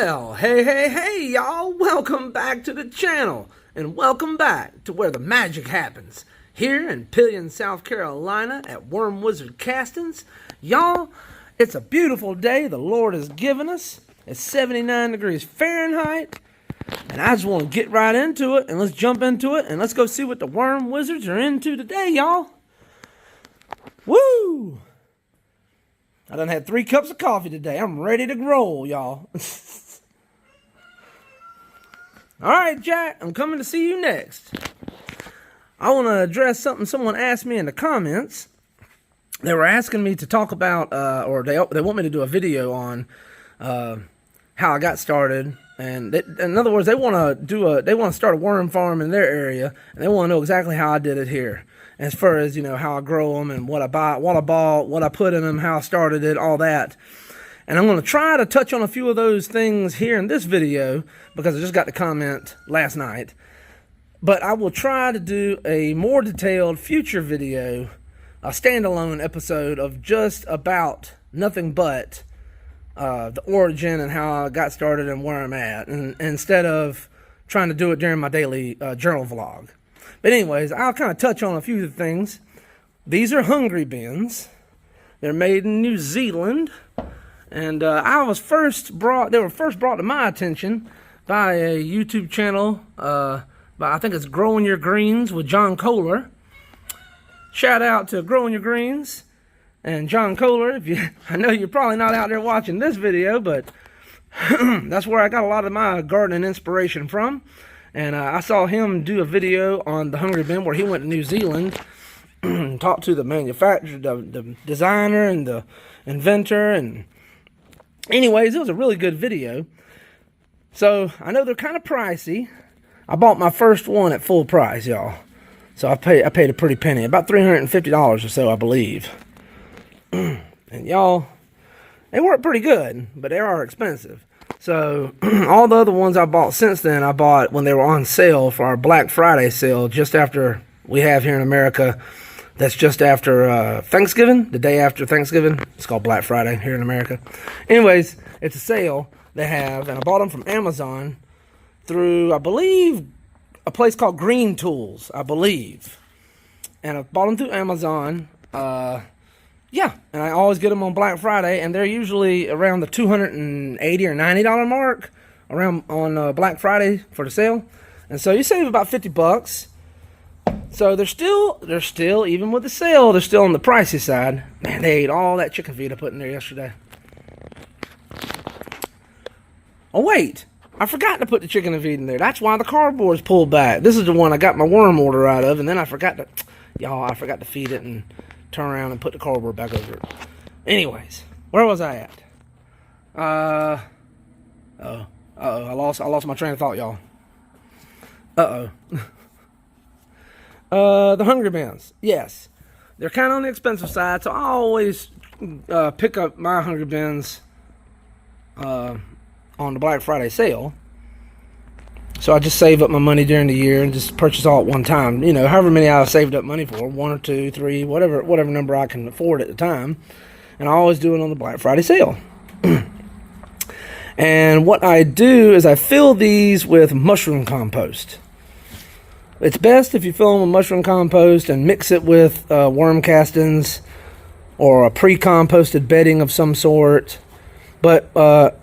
Well, hey, y'all. Welcome back to the channel. And welcome back to where the magic happens. Here in Pelion, South Carolina at wormwizardcastings. Y'all, it's a beautiful day the Lord has given us. It's 79 degrees Fahrenheit. And I just want to get right into it. And let's jump into it. And let's go see what the worm wizards are into today, y'all. Woo! I done had 3 cups of coffee today. I'm ready to roll, y'all. All right, Jack, I'm coming to see you next. I want to address something someone asked me in the comments. They were asking me to talk about, or they want me to do a video on how I got started. And in other words, they want to start a worm farm in their area, and they want to know exactly how I did it here. As far as, you know, how I grow them and what I buy, what I bought, what I put in them, how I started it, all that. And I'm going to try to touch on a few of those things here in this video because I just got the comment last night. But I will try to do a more detailed future video, a standalone episode of just about nothing but the origin and how I got started and where I'm at, and instead of trying to do it during my daily journal vlog. But anyways, I'll kind of touch on a few of the things. These are hungry bins. They're made in New Zealand. And they were first brought to my attention by a YouTube channel, I think it's Growing Your Greens with John Kohler. Shout out to Growing Your Greens and John Kohler. I know you're probably not out there watching this video, but that's where I got a lot of my gardening inspiration from. And I saw him do a video on the hungry bin where he went to New Zealand and talked to the manufacturer, the designer, and the inventor. And anyways, it was a really good video. So I know they're kind of pricey. I bought my first one at full price, y'all. So I paid a pretty penny, about $350 or so, I believe. And y'all, they work pretty good, but they are expensive. So, all the other ones I bought since then, I bought when they were on sale for our Black Friday sale, just after we have here in America. That's just after Thanksgiving, the day after Thanksgiving. It's called Black Friday here in America. Anyways, it's a sale they have, and I bought them from Amazon through, I believe, a place called Green Tools, I believe. And I bought them through Amazon. Yeah, and I always get them on Black Friday, and they're usually around the $280 or $90 mark around on Black Friday for the sale. And so you save about $50. So they're still, even with the sale, they're still on the pricey side. Man, they ate all that chicken feed I put in there yesterday. Oh, wait. I forgot to put the chicken feed in there. That's why the cardboard's pulled back. This is the one I got my worm order out of, and then I forgot to feed it and turn around and put the cardboard back over it. Anyways, where was I at? I lost my train of thought, y'all. The hungry bins. Yes, they're kind of on the expensive side, so I always pick up my hungry bins on the Black Friday sale. So I just save up my money during the year and just purchase all at one time. You know, however many I've saved up money for, 1 or 2, 3, whatever number I can afford at the time. And I always do it on the Black Friday sale. And what I do is I fill these with mushroom compost. It's best if you fill them with mushroom compost and mix it with worm castings or a pre-composted bedding of some sort. But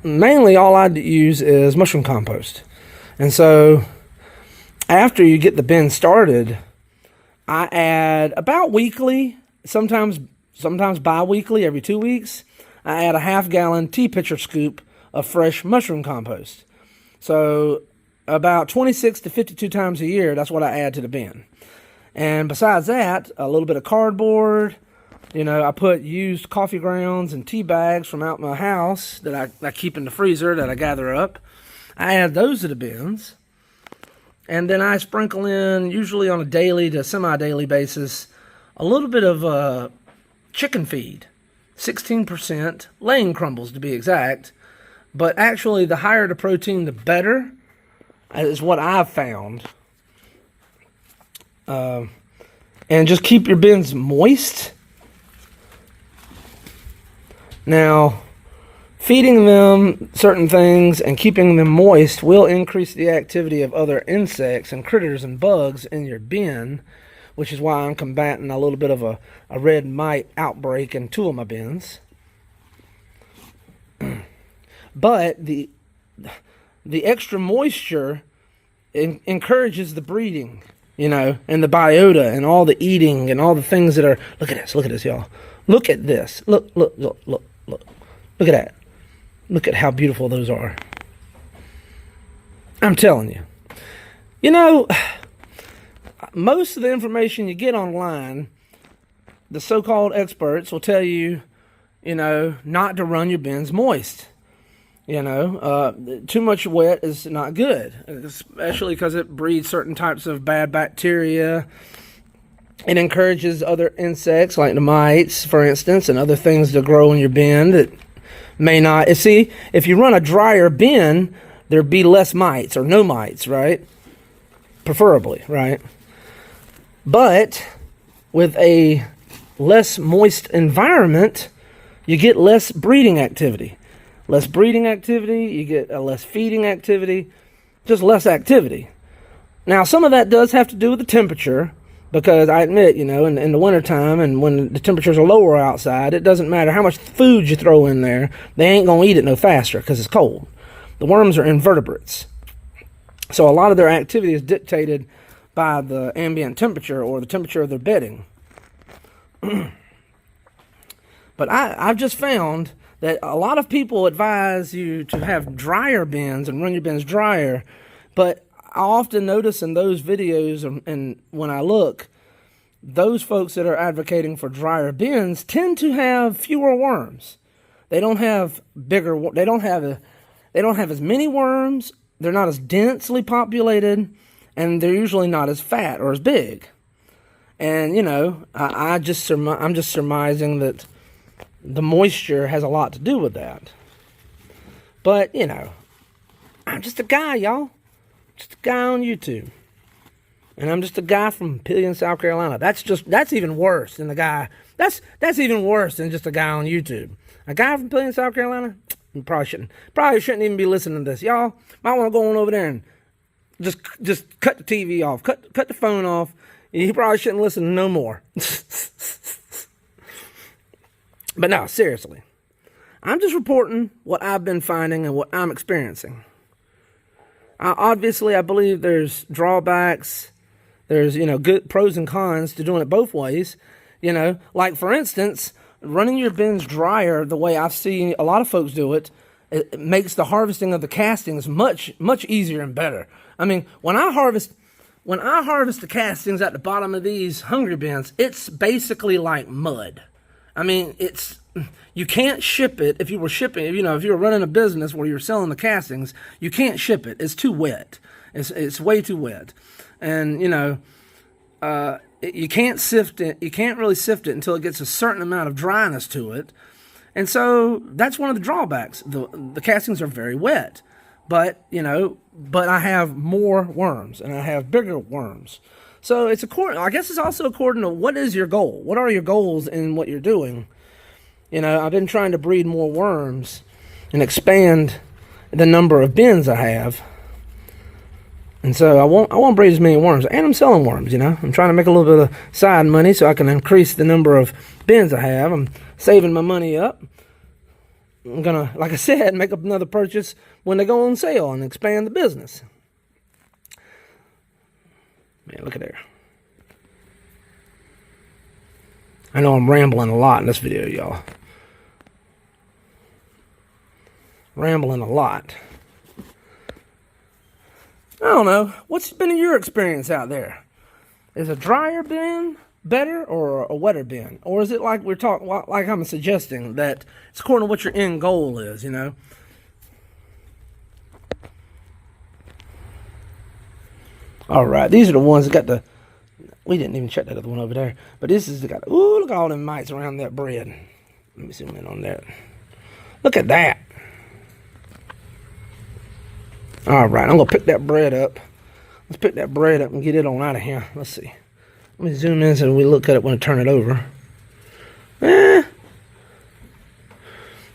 mainly all I use is mushroom compost. And so, after you get the bin started, I add about weekly, sometimes bi-weekly, every 2 weeks, I add a half-gallon tea pitcher scoop of fresh mushroom compost. So, about 26 to 52 times a year, that's what I add to the bin. And besides that, a little bit of cardboard. You know, I put used coffee grounds and tea bags from out my house that I keep in the freezer that I gather up. I add those to the bins, and then I sprinkle in, usually on a daily to semi-daily basis, a little bit of chicken feed, 16%, laying crumbles to be exact, but actually the higher the protein, the better, is what I've found. And just keep your bins moist. Now, Feeding them certain things and keeping them moist will increase the activity of other insects and critters and bugs in your bin, which is why I'm combating a little bit of a red mite outbreak in 2 of my bins. But the extra moisture encourages the breeding, and the biota and all the eating and all the things that are. Look at this, y'all. Look at this. Look at that. Look at how beautiful those are. I'm telling you. Most of the information you get online, the so-called experts will tell you, not to run your bins moist. Too much wet is not good, especially because it breeds certain types of bad bacteria. It encourages other insects, like the mites, for instance, and other things to grow in your bin that may not. See, if you run a drier bin, there'd be less mites or no mites, right? Preferably, right? But with a less moist environment, you get less breeding activity. Less breeding activity, you get a less feeding activity, just less activity. Now, some of that does have to do with the temperature, because I admit, in the wintertime and when the temperatures are lower outside, it doesn't matter how much food you throw in there, they ain't going to eat it no faster because it's cold. The worms are invertebrates. So a lot of their activity is dictated by the ambient temperature or the temperature of their bedding. But I've just found that a lot of people advise you to have drier bins and run your bins drier, but I often notice in those videos and when I look, those folks that are advocating for drier bins tend to have fewer worms. They don't have they don't have as many worms, they're not as densely populated, and they're usually not as fat or as big. And, I'm just surmising that the moisture has a lot to do with that. But, I'm just a guy, y'all. Just a guy on YouTube. And I'm just a guy from Pelion, South Carolina. That's even worse than the guy. That's even worse than just a guy on YouTube. A guy from Pelion, South Carolina? You probably shouldn't even be listening to this. Y'all might want to go on over there and just cut the TV off. Cut the phone off. You probably shouldn't listen no more. But no, seriously. I'm just reporting what I've been finding and what I'm experiencing. Obviously, I believe there's drawbacks. There's, good pros and cons to doing it both ways. Like, for instance, running your bins drier the way I've seen a lot of folks do it, it makes the harvesting of the castings much, much easier and better. I mean, when I harvest the castings at the bottom of these hungry bins, it's basically like mud. I mean, you can't ship it. If you were running a business where you're selling the castings, you can't ship it. It's too wet. It's way too wet. And, you can't sift it. You can't really sift it until it gets a certain amount of dryness to it. And so that's one of the drawbacks. The castings are very wet. But I have more worms and I have bigger worms. So I guess it's also according to what is your goal? What are your goals in what you're doing? I've been trying to breed more worms and expand the number of bins I have. And so I won't breed as many worms. And I'm selling worms, I'm trying to make a little bit of side money so I can increase the number of bins I have. I'm saving my money up. I'm going to, like I said, make up another purchase when they go on sale and expand the business. Man, look at there. I know I'm rambling a lot in this video, y'all. Rambling a lot. I don't know. What's been your experience out there? Is a drier bin better or a wetter bin? Or is it like like I'm suggesting that it's according to what your end goal is, All right, these are the ones that got we didn't even check that other one over there. But this is look at all them mites around that bread. Let me zoom in on that. Look at that. All right, I'm going to pick that bread up. Let's pick that bread up and get it on out of here. Let's see. Let me zoom in so we look at it when I turn it over.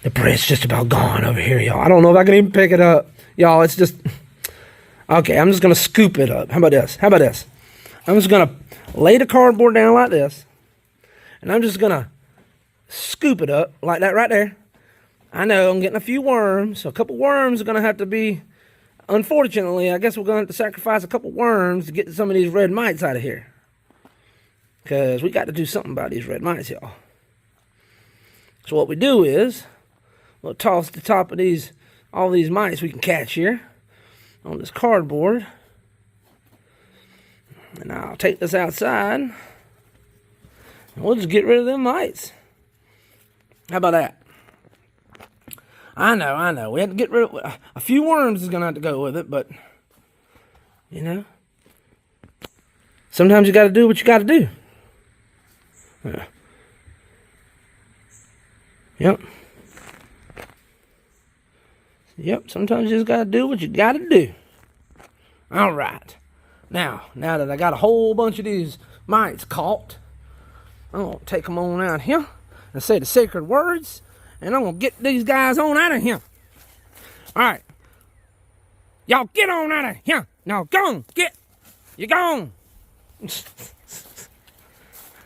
The bread's just about gone over here, y'all. I don't know if I can even pick it up. Y'all, it's just... Okay, I'm just going to scoop it up. How about this? How about this? I'm just going to lay the cardboard down like this. And I'm just going to scoop it up like that right there. I know I'm getting a few worms. So a couple worms are going to have to be... Unfortunately, I guess we're going to have to sacrifice a couple worms to get some of these red mites out of here. Because we got to do something about these red mites, y'all. So what we do is... We'll toss the top of all these mites we can catch here on this cardboard. And I'll take this outside. And we'll just get rid of them mites. How about that? I know. We had to get rid of... A few worms is going to have to go with it, but... You know? Sometimes you got to do what you got to do. Yeah. Yep. Yep, sometimes you just got to do what you got to do. All right. Now that I got a whole bunch of these mites caught, I'm going to take them on out here and say the sacred words, and I'm going to get these guys on out of here. All right. Y'all get on out of here. Now, go on. You're gone.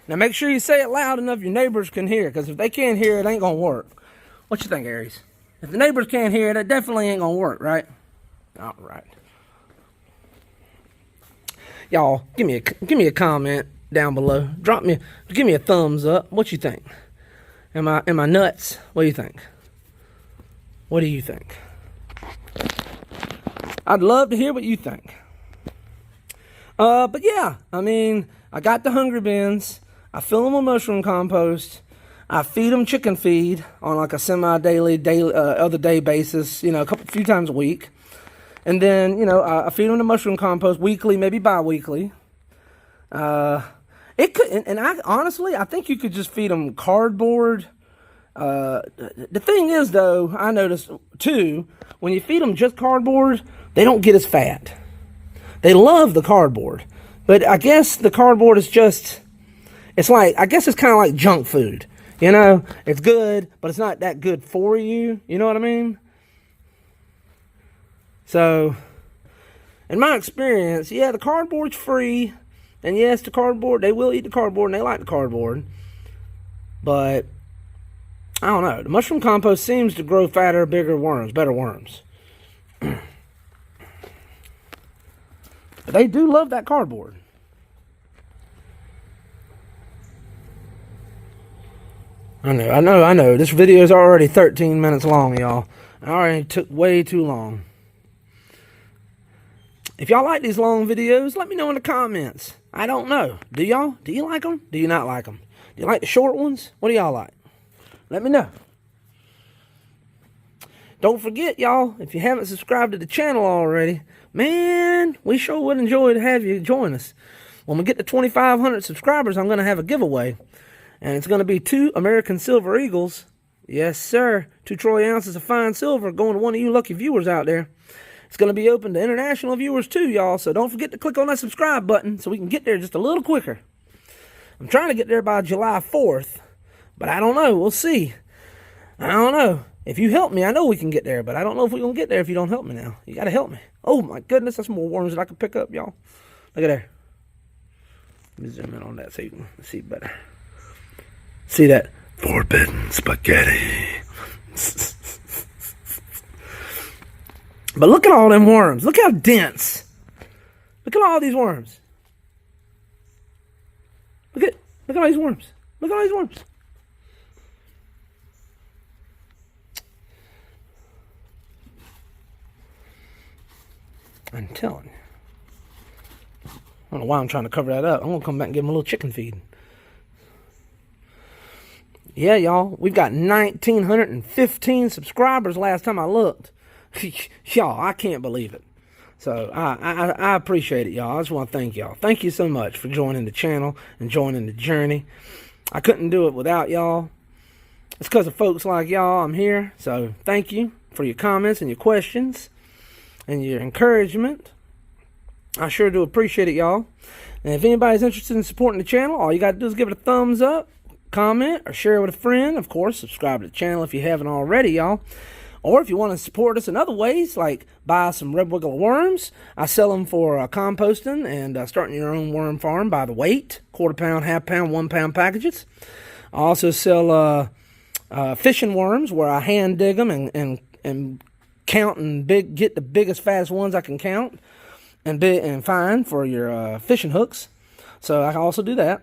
Now, make sure you say it loud enough your neighbors can hear, because if they can't hear, it ain't going to work. What you think, Aries? If the neighbors can't hear it, it definitely ain't going to work, right? All right. Y'all, give me a comment down below. Give me a thumbs up. What you think? Am I nuts? What do you think? What do you think? I'd love to hear what you think. But yeah, I mean, I got the hungry bins. I fill them with mushroom compost. I feed them chicken feed on like a semi-daily, other day basis, you know, few times a week. And then, you know, I feed them the mushroom compost weekly, maybe bi-weekly. It could, and I think you could just feed them cardboard. The thing is, though, I noticed too, when you feed them just cardboard, they don't get as fat. They love the cardboard, but I guess the cardboard is just, I guess it's kind of like junk food. You know, it's good, but it's not that good for you. You know what I mean? So, in my experience, yeah, the cardboard's free. And yes, the cardboard, they will eat the cardboard and they like the cardboard. But, I don't know. The mushroom compost seems to grow fatter, bigger worms, better worms. But they do love that cardboard. I know. This video is already 13 minutes long, y'all. I already took way too long. If y'all like these long videos, let me know in the comments. I don't know. Do y'all? Do you like them? Do you not like them? Do you like the short ones? What do y'all like? Let me know. Don't forget, y'all, if you haven't subscribed to the channel already, man, we sure would enjoy to have you join us. When we get to 2,500 subscribers, I'm going to have a giveaway. And it's going to be 2 American Silver Eagles. Yes, sir. 2 troy ounces of fine silver going to one of you lucky viewers out there. It's going to be open to international viewers too, y'all. So don't forget to click on that subscribe button so we can get there just a little quicker. I'm trying to get there by July 4th. But I don't know. We'll see. I don't know. If you help me, I know we can get there. But I don't know if we're going to get there if you don't help me now. You got to help me. Oh, my goodness. That's more worms that I can pick up, y'all. Look at there. Let me zoom in on that so you can see better. See that? Forbidden spaghetti. But look at all them worms. Look how dense. Look at all these worms. Look at all these worms. Look at all these worms. I'm telling you. I don't know why I'm trying to cover that up. I'm going to come back and give them a little chicken feed. Yeah, y'all, we've got 1,915 subscribers last time I looked. Y'all, I can't believe it. So, I appreciate it, y'all. I just want to thank y'all. Thank you so much for joining the channel and joining the journey. I couldn't do it without y'all. It's because of folks like y'all I'm here. So, thank you for your comments and your questions and your encouragement. I sure do appreciate it, y'all. And if anybody's interested in supporting the channel, all you got to do is give it a thumbs up. comment, or share it with a friend. Of course, subscribe to the channel if you haven't already, y'all. Or if you want to support us in other ways, like buy some red wiggler worms. I sell them for composting and starting your own worm farm by the weight, quarter pound, half pound, 1 pound packages. I also sell fishing worms where I hand dig them and count and get the biggest, fattest ones I can count and find for your fishing hooks. So I can also do that.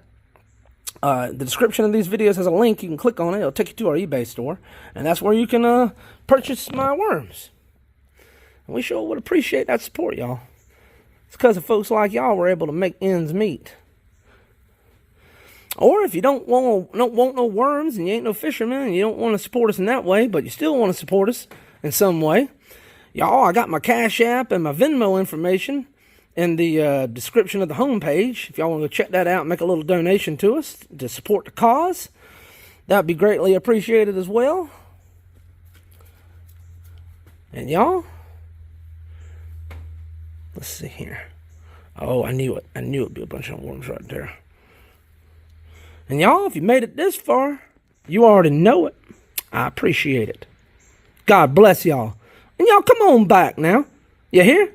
The description of these videos has a link. You can click on it. It'll take you to our eBay store. And that's where you can purchase my worms. And we sure would appreciate that support, y'all. It's because of folks like y'all we're able to make ends meet. Or if you don't want no worms and you ain't no fisherman and you don't want to support us in that way, but you still want to support us in some way, y'all, I got my Cash App and my Venmo information in the description of the homepage. If y'all want to go check that out and make a little donation to us to support the cause, that would be greatly appreciated as well. And y'all, let's see here. Oh, I knew it. I knew it'd be a bunch of worms right there. And y'all, if you made it this far, you already know it. I appreciate it. God bless y'all. And y'all, come on back now. You hear?